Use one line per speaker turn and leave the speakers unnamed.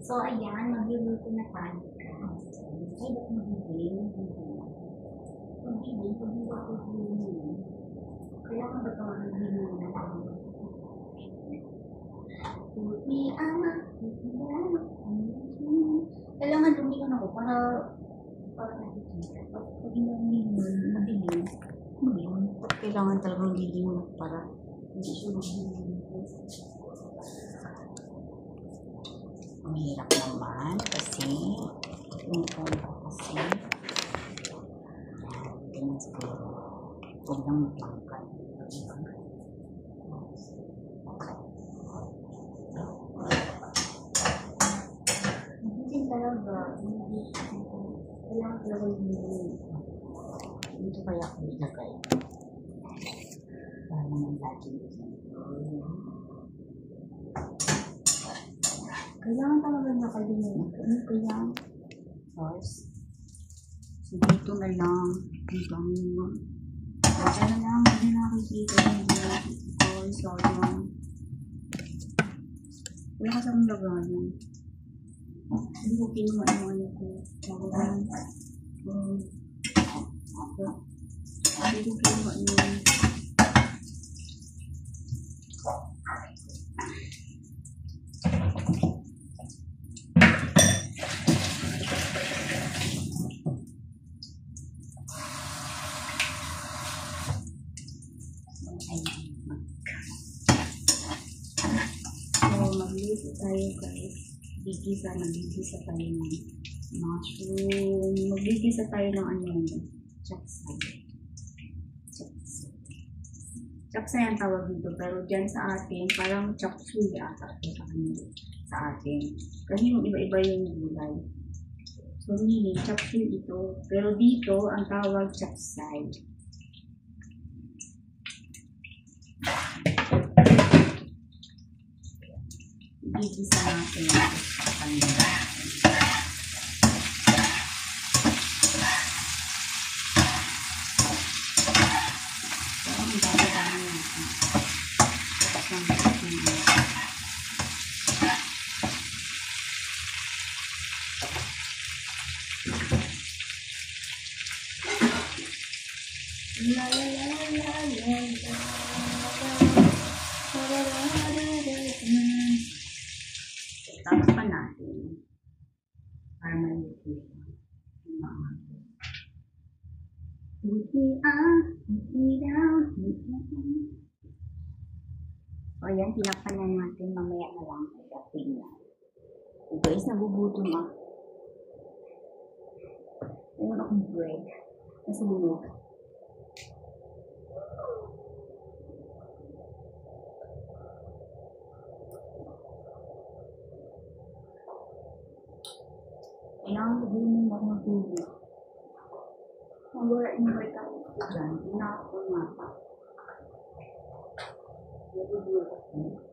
So, ayan, magluluto na tayo. Ay, ba't magiging? Magiging, pag-iwa ko yun. Kaya ka ba ito magiging na lang? Puti ama, puti ama, kailangan lumingon ako para nakikita. Pag hindi ako madilim, kailangan talagang lilingon para hindi siya madilim. Ang hirap naman kasi yung phone ko kasi tingnan siguro huwag nang matangkad. Hindi talaga kailangan talaga yung dito kaya ako ilagay para naman lagi kailangan talaga nakalimutan ano kaya first so dito na lang hanggang dito na lang hindi nakikita yung sayang wala kasi akong lagayan hindi ko kinuha yung ano ko hindi ko kinuha yung magluluto tayo guys. Magigisa tayo ng mushroom. Magigisa tayo ng ano, chapsay. Chapsay ang tawag dito. Pero dyan sa atin, parang chapsuy ata. Sa atin. Kasi yung iba-iba yung gulay. So, meaning, chapsuy ito. Pero dito, ang tawag chapsay. Igisa natin sa kanila. So, ang dami-dami natin. La la la la la la. Tapos natin para maluto puti daw o yan, tinakpan na natin mamaya na lang pagdating na guys, nagugutom ayun akong bread nasa bulog kailangan ko din mo magtubig. Wala yung vitamin ko dyan. Tinapon nga pa. Nagugulot mo.